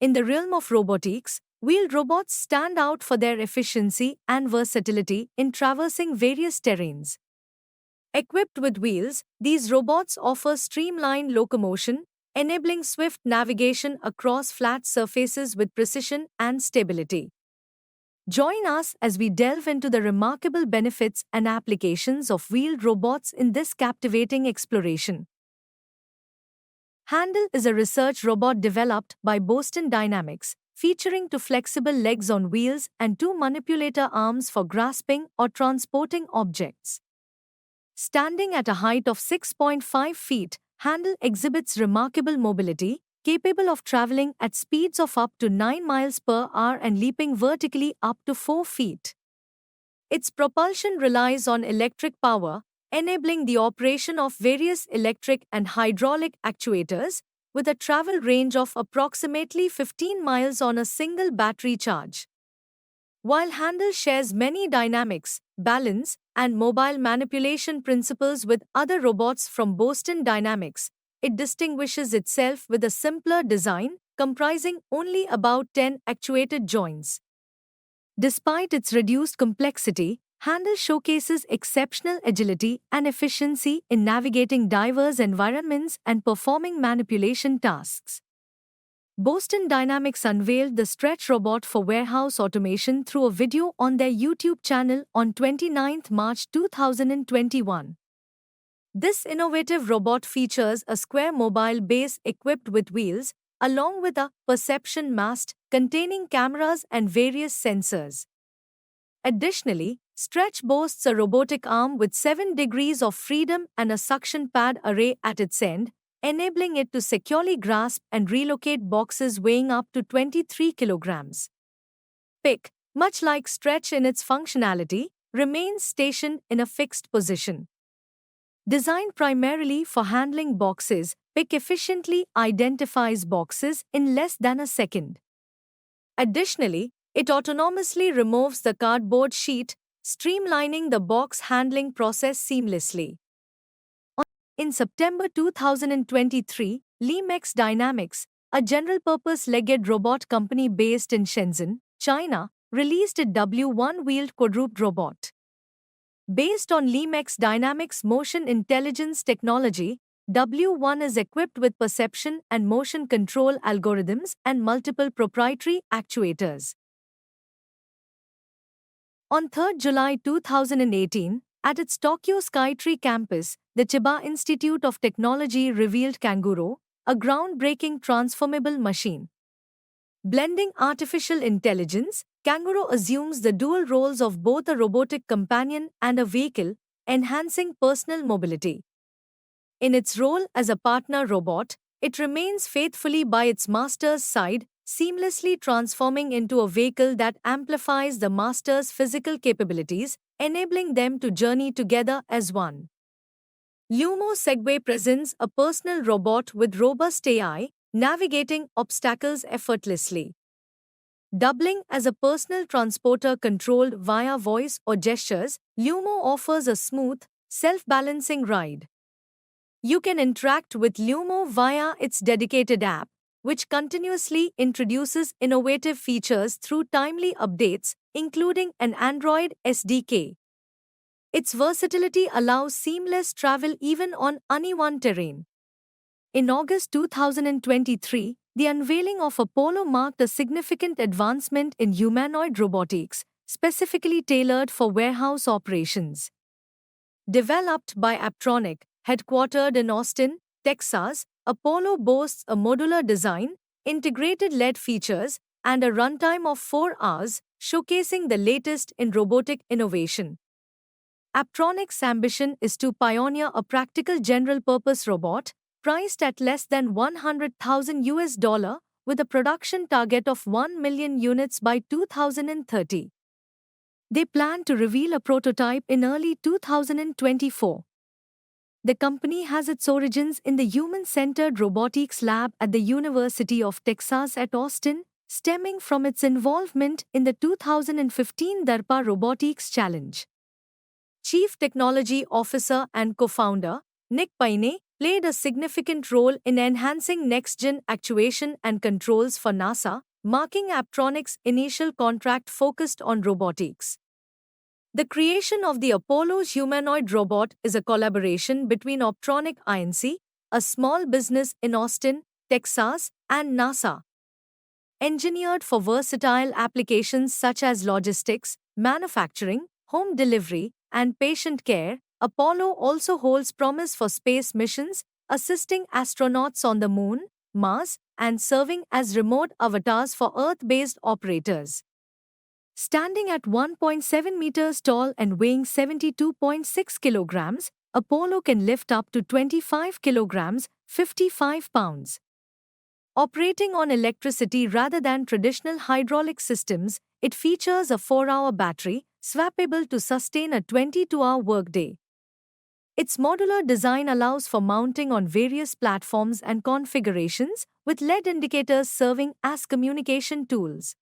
In the realm of robotics, wheeled robots stand out for their efficiency and versatility in traversing various terrains. Equipped with wheels, these robots offer streamlined locomotion, enabling swift navigation across flat surfaces with precision and stability. Join us as we delve into the remarkable benefits and applications of wheeled robots in this captivating exploration. Handle is a research robot developed by Boston Dynamics, featuring two flexible legs on wheels and two manipulator arms for grasping or transporting objects. Standing at a height of 6.5 feet, Handle exhibits remarkable mobility, capable of traveling at speeds of up to 9 miles per hour and leaping vertically up to 4 feet. Its propulsion relies on electric power, enabling the operation of various electric and hydraulic actuators, with a travel range of approximately 15 miles on a single battery charge. While Handle shares many dynamics, balance, and mobile manipulation principles with other robots from Boston Dynamics, it distinguishes itself with a simpler design, comprising only about 10 actuated joints. Despite its reduced complexity, Handle showcases exceptional agility and efficiency in navigating diverse environments and performing manipulation tasks. Boston Dynamics unveiled the Stretch robot for warehouse automation through a video on their YouTube channel on 29 March 2021. This innovative robot features a square mobile base equipped with wheels, along with a perception mast containing cameras and various sensors. Additionally, Stretch boasts a robotic arm with 7 degrees of freedom and a suction pad array at its end, enabling it to securely grasp and relocate boxes weighing up to 23 kilograms. Pick, much like Stretch in its functionality, remains stationed in a fixed position. Designed primarily for handling boxes, Pick efficiently identifies boxes in less than a second. Additionally, it autonomously removes the cardboard sheet, streamlining the box handling process seamlessly. In September 2023, Limex Dynamics, a general-purpose legged robot company based in Shenzhen, China, released a W1 wheeled quadruped robot. Based on Limex Dynamics motion intelligence technology, W1 is equipped with perception and motion control algorithms and multiple proprietary actuators. On 3 July 2018, at its Tokyo Skytree campus, the Chiba Institute of Technology revealed Kanguro, a groundbreaking transformable machine. Blending artificial intelligence, Kanguro assumes the dual roles of both a robotic companion and a vehicle, enhancing personal mobility. In its role as a partner robot, it remains faithfully by its master's side, seamlessly transforming into a vehicle that amplifies the master's physical capabilities, enabling them to journey together as one. Lumo Segway presents a personal robot with robust AI, navigating obstacles effortlessly. Doubling as a personal transporter controlled via voice or gestures, Lumo offers a smooth, self-balancing ride. You can interact with Lumo via its dedicated app, which continuously introduces innovative features through timely updates, including an Android SDK. Its versatility allows seamless travel even on uneven terrain. In August 2023, the unveiling of Apollo marked a significant advancement in humanoid robotics, specifically tailored for warehouse operations. Developed by Apptronik, headquartered in Austin, Texas, Apollo boasts a modular design, integrated LED features, and a runtime of 4 hours, showcasing the latest in robotic innovation. Apptronik's ambition is to pioneer a practical general-purpose robot, priced at less than $100,000, with a production target of 1 million units by 2030. They plan to reveal a prototype in early 2024. The company has its origins in the Human-Centered Robotics Lab at the University of Texas at Austin, stemming from its involvement in the 2015 DARPA Robotics Challenge. Chief Technology Officer and co-founder, Nick Payne, played a significant role in enhancing next-gen actuation and controls for NASA, marking Apptronik's initial contract focused on robotics. The creation of the Apollo's humanoid robot is a collaboration between Apptronik Inc., a small business in Austin, Texas, and NASA. Engineered for versatile applications such as logistics, manufacturing, home delivery, and patient care, Apollo also holds promise for space missions, assisting astronauts on the Moon, Mars, and serving as remote avatars for Earth-based operators. Standing at 1.7 meters tall and weighing 72.6 kilograms, Apollo can lift up to 25 kilograms, 55 pounds. Operating on electricity rather than traditional hydraulic systems, it features a 4-hour battery, swappable to sustain a 22-hour workday. Its modular design allows for mounting on various platforms and configurations, with LED indicators serving as communication tools.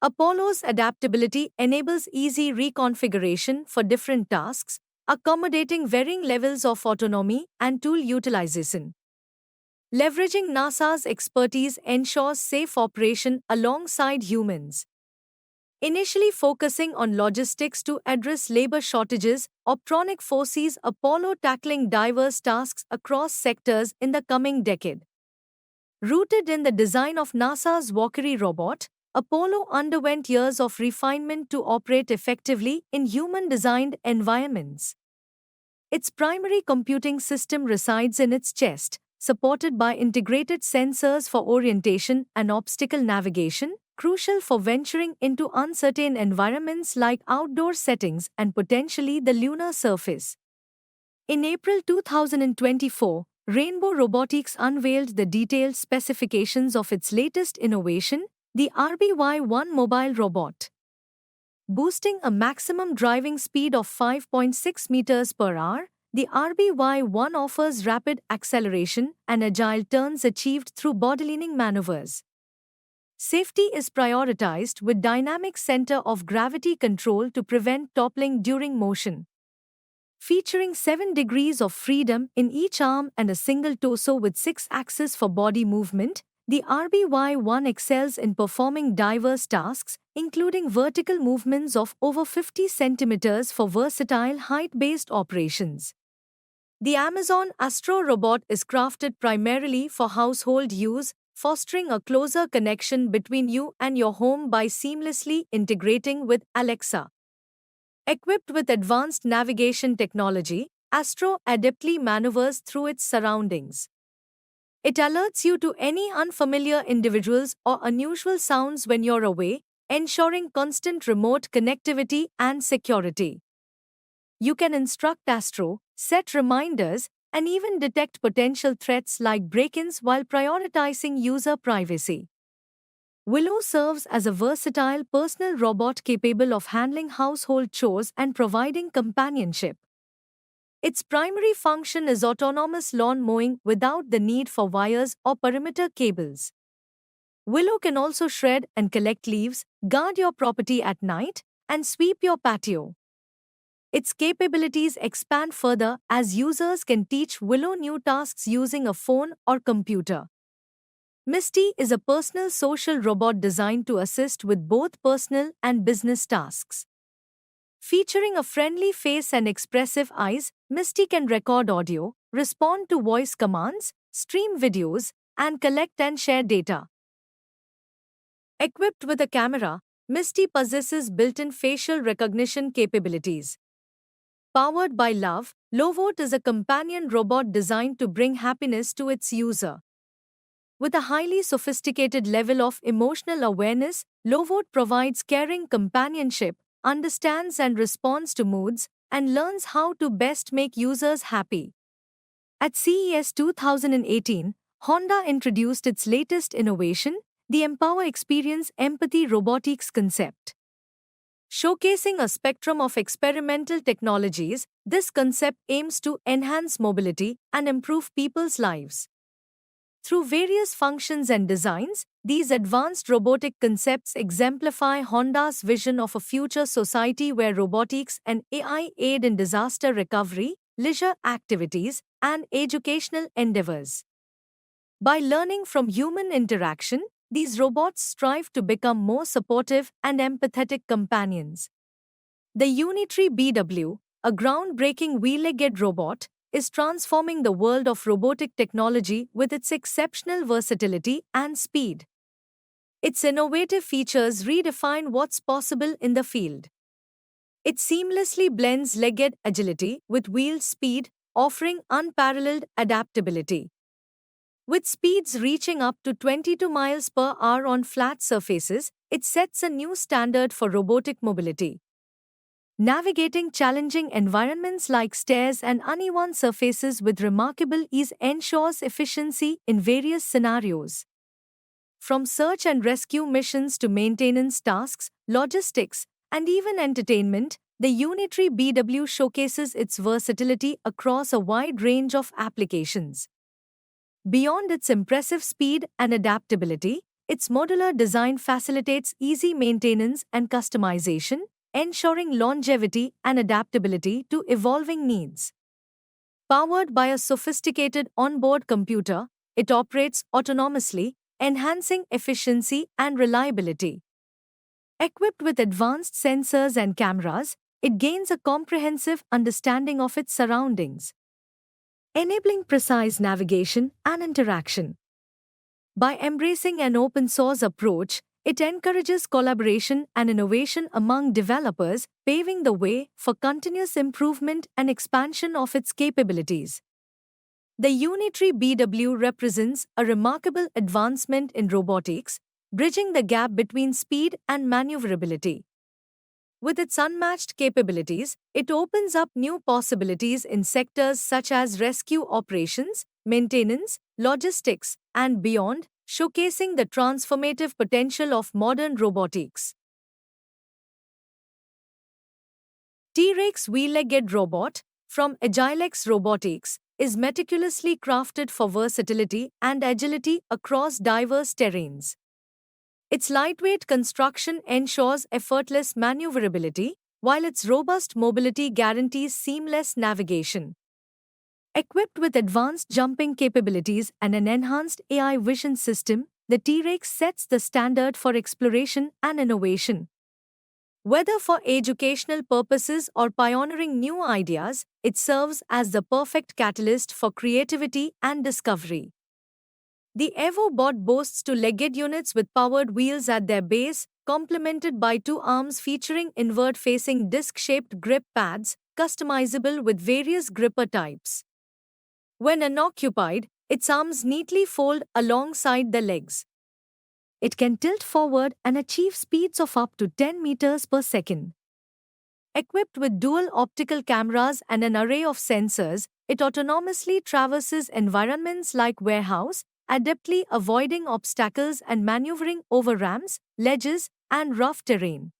Apollo's adaptability enables easy reconfiguration for different tasks, accommodating varying levels of autonomy and tool utilization. Leveraging NASA's expertise ensures safe operation alongside humans. Initially focusing on logistics to address labor shortages, Apptronik foresees Apollo tackling diverse tasks across sectors in the coming decade. Rooted in the design of NASA's Valkyrie robot, Apollo underwent years of refinement to operate effectively in human-designed environments. Its primary computing system resides in its chest, supported by integrated sensors for orientation and obstacle navigation, crucial for venturing into uncertain environments like outdoor settings and potentially the lunar surface. In April 2024, Rainbow Robotics unveiled the detailed specifications of its latest innovation, the RBY-1 mobile robot. Boosting a maximum driving speed of 5.6 meters per hour, the RBY-1 offers rapid acceleration and agile turns achieved through bodyleaning maneuvers. Safety is prioritized with dynamic center of gravity control to prevent toppling during motion. Featuring 7 degrees of freedom in each arm and a single torso with 6 axes for body movement, the RBY-1 excels in performing diverse tasks, including vertical movements of over 50 centimeters for versatile height-based operations. The Amazon Astro robot is crafted primarily for household use, fostering a closer connection between you and your home by seamlessly integrating with Alexa. Equipped with advanced navigation technology, Astro adeptly maneuvers through its surroundings. It alerts you to any unfamiliar individuals or unusual sounds when you're away, ensuring constant remote connectivity and security. You can instruct Astro, set reminders, and even detect potential threats like break-ins while prioritizing user privacy. Willow serves as a versatile personal robot capable of handling household chores and providing companionship. Its primary function is autonomous lawn mowing without the need for wires or perimeter cables. Willow can also shred and collect leaves, guard your property at night, and sweep your patio. Its capabilities expand further as users can teach Willow new tasks using a phone or computer. Misty is a personal social robot designed to assist with both personal and business tasks. Featuring a friendly face and expressive eyes, Misty can record audio, respond to voice commands, stream videos, and collect and share data. Equipped with a camera, Misty possesses built-in facial recognition capabilities. Powered by Love, Lovot is a companion robot designed to bring happiness to its user. With a highly sophisticated level of emotional awareness, Lovot provides caring companionship, understands and responds to moods, and learns how to best make users happy. At CES 2018, Honda introduced its latest innovation, the Empower Experience Empathy Robotics concept. Showcasing a spectrum of experimental technologies, this concept aims to enhance mobility and improve people's lives. Through various functions and designs, these advanced robotic concepts exemplify Honda's vision of a future society where robotics and AI aid in disaster recovery, leisure activities, and educational endeavors. By learning from human interaction, these robots strive to become more supportive and empathetic companions. The Unitree BW, a groundbreaking wheel-legged robot, is transforming the world of robotic technology with its exceptional versatility and speed. Its innovative features redefine what's possible in the field. It seamlessly blends legged agility with wheel speed, offering unparalleled adaptability. With speeds reaching up to 22 miles per hour on flat surfaces, it sets a new standard for robotic mobility. Navigating challenging environments like stairs and uneven surfaces with remarkable ease ensures efficiency in various scenarios. From search and rescue missions to maintenance tasks, logistics, and even entertainment, the Unitree BW showcases its versatility across a wide range of applications. Beyond its impressive speed and adaptability, its modular design facilitates easy maintenance and customization, ensuring longevity and adaptability to evolving needs. Powered by a sophisticated onboard computer, it operates autonomously, enhancing efficiency and reliability. Equipped with advanced sensors and cameras, it gains a comprehensive understanding of its surroundings, enabling precise navigation and interaction. By embracing an open-source approach, it encourages collaboration and innovation among developers, paving the way for continuous improvement and expansion of its capabilities. The Unitree BW represents a remarkable advancement in robotics, bridging the gap between speed and maneuverability. With its unmatched capabilities, it opens up new possibilities in sectors such as rescue operations, maintenance, logistics, and beyond, showcasing the transformative potential of modern robotics. T-Rex wheel-legged robot from Agilex Robotics is meticulously crafted for versatility and agility across diverse terrains. Its lightweight construction ensures effortless maneuverability, while its robust mobility guarantees seamless navigation. Equipped with advanced jumping capabilities and an enhanced AI vision system, the T-Rex sets the standard for exploration and innovation. Whether for educational purposes or pioneering new ideas, it serves as the perfect catalyst for creativity and discovery. The EvoBot boasts two-legged units with powered wheels at their base, complemented by two arms featuring inward-facing disc-shaped grip pads, customizable with various gripper types. When unoccupied, its arms neatly fold alongside the legs. It can tilt forward and achieve speeds of up to 10 meters per second. Equipped with dual optical cameras and an array of sensors, it autonomously traverses environments like warehouse, adeptly avoiding obstacles and maneuvering over ramps, ledges, and rough terrain.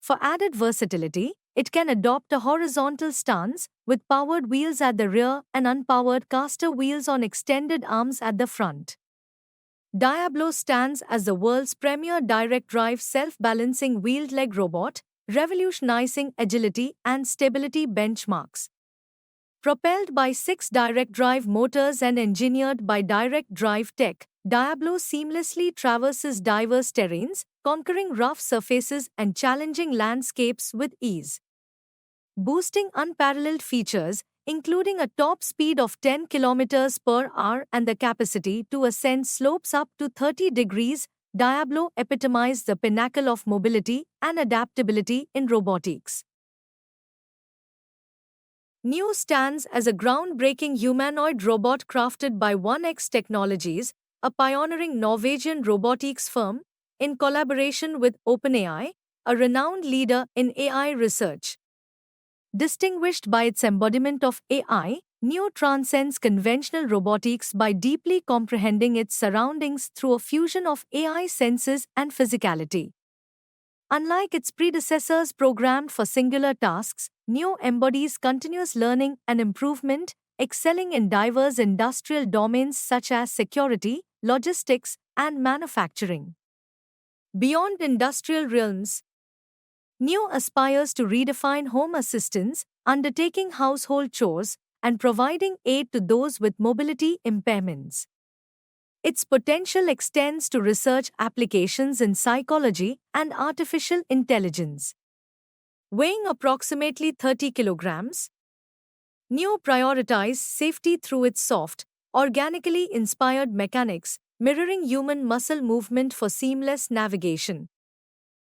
For added versatility, it can adopt a horizontal stance, with powered wheels at the rear and unpowered caster wheels on extended arms at the front. Diablo stands as the world's premier direct-drive self-balancing wheeled leg robot, revolutionizing agility and stability benchmarks. Propelled by 6 direct-drive motors and engineered by Direct Drive Tech, Diablo seamlessly traverses diverse terrains, conquering rough surfaces and challenging landscapes with ease. Boasting unparalleled features, including a top speed of 10 km per hour and the capacity to ascend slopes up to 30 degrees, Diablo epitomizes the pinnacle of mobility and adaptability in robotics. Neo stands as a groundbreaking humanoid robot crafted by 1X Technologies, a pioneering Norwegian robotics firm, in collaboration with OpenAI, a renowned leader in AI research. Distinguished by its embodiment of AI, Neo transcends conventional robotics by deeply comprehending its surroundings through a fusion of AI senses and physicality. Unlike its predecessors programmed for singular tasks, Neo embodies continuous learning and improvement, excelling in diverse industrial domains such as security, logistics, and manufacturing. Beyond industrial realms, Neo aspires to redefine home assistance, undertaking household chores, and providing aid to those with mobility impairments. Its potential extends to research applications in psychology and artificial intelligence. Weighing approximately 30 kilograms, Neo prioritizes safety through its soft, organically inspired mechanics, mirroring human muscle movement for seamless navigation.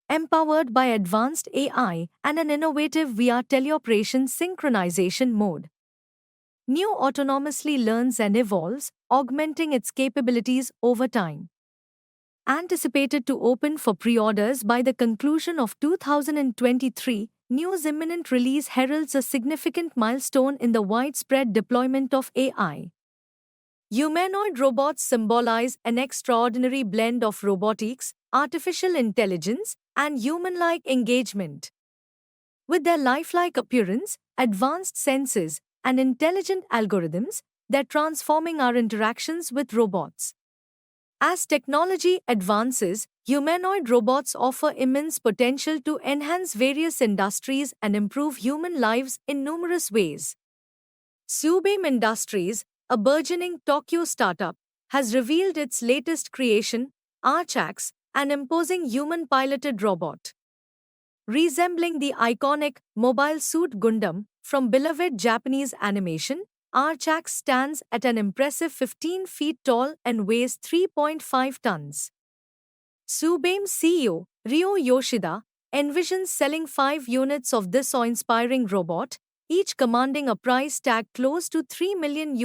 Empowered by advanced AI and an innovative VR teleoperation synchronization mode, Neo autonomously learns and evolves, augmenting its capabilities over time. Anticipated to open for pre-orders by the conclusion of 2023, Neo's imminent release heralds a significant milestone in the widespread deployment of AI. Humanoid robots symbolize an extraordinary blend of robotics, artificial intelligence, and human-like engagement. With their lifelike appearance, advanced senses, and intelligent algorithms, they're transforming our interactions with robots. As technology advances, humanoid robots offer immense potential to enhance various industries and improve human lives in numerous ways. Subeam Industries, a burgeoning Tokyo startup, has revealed its latest creation, Archax, an imposing human-piloted robot. Resembling the iconic Mobile Suit Gundam from beloved Japanese animation, Archax stands at an impressive 15 feet tall and weighs 3.5 tons. Subeam CEO, Ryo Yoshida, envisions selling 5 units of this awe-inspiring robot, each commanding a price tag close to $3 million.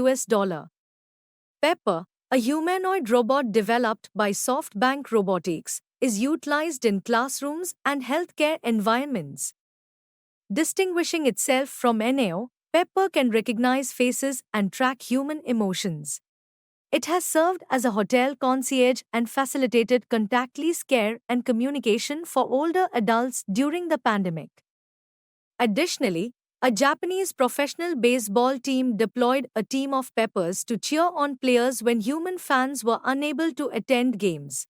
Pepper, a humanoid robot developed by SoftBank Robotics, is utilized in classrooms and healthcare environments. Distinguishing itself from Eneo, Pepper can recognize faces and track human emotions. It has served as a hotel concierge and facilitated contactless care and communication for older adults during the pandemic. Additionally, a Japanese professional baseball team deployed a team of Peppers to cheer on players when human fans were unable to attend games.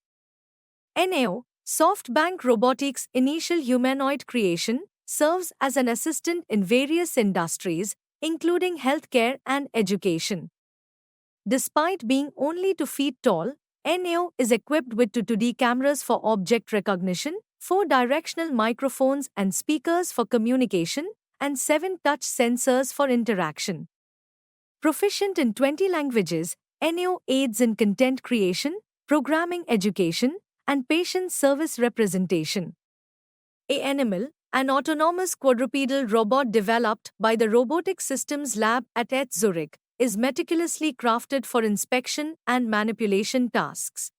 Eneo, SoftBank Robotics' initial humanoid creation, serves as an assistant in various industries, including healthcare and education. Despite being only 2 feet tall, Eneo is equipped with 2D cameras for object recognition, 4 directional microphones and speakers for communication, and 7 touch sensors for interaction. Proficient in 20 languages, Eneo aids in content creation, programming education, and patient service representation. Animal, an autonomous quadrupedal robot developed by the Robotic Systems Lab at ETH Zurich, is meticulously crafted for inspection and manipulation tasks.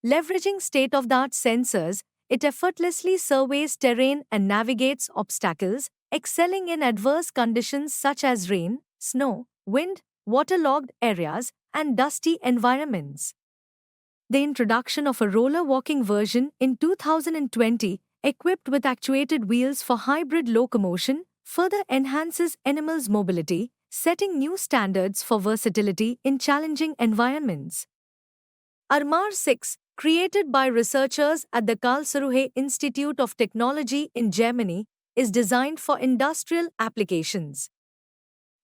Leveraging state-of-the-art sensors, it effortlessly surveys terrain and navigates obstacles, excelling in adverse conditions such as rain, snow, wind, waterlogged areas, and dusty environments. The introduction of a roller walking version in 2020, equipped with actuated wheels for hybrid locomotion, further enhances animals' mobility, setting new standards for versatility in challenging environments. Armar 6, created by researchers at the Karlsruhe Institute of Technology in Germany, is designed for industrial applications.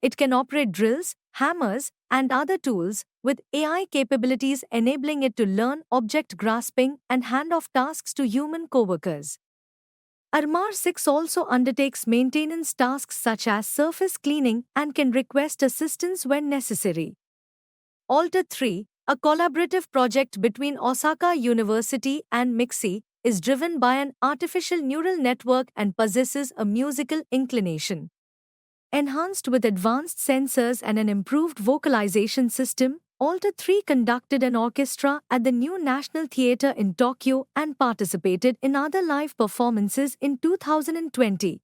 It can operate drills, hammers, and other tools, with AI capabilities enabling it to learn object grasping and hand off tasks to human coworkers. Armar 6 also undertakes maintenance tasks such as surface cleaning and can request assistance when necessary. Alter 3, a collaborative project between Osaka University and MIXI, is driven by an artificial neural network and possesses a musical inclination. Enhanced with advanced sensors and an improved vocalization system, Alter 3 conducted an orchestra at the New National Theatre in Tokyo and participated in other live performances in 2020.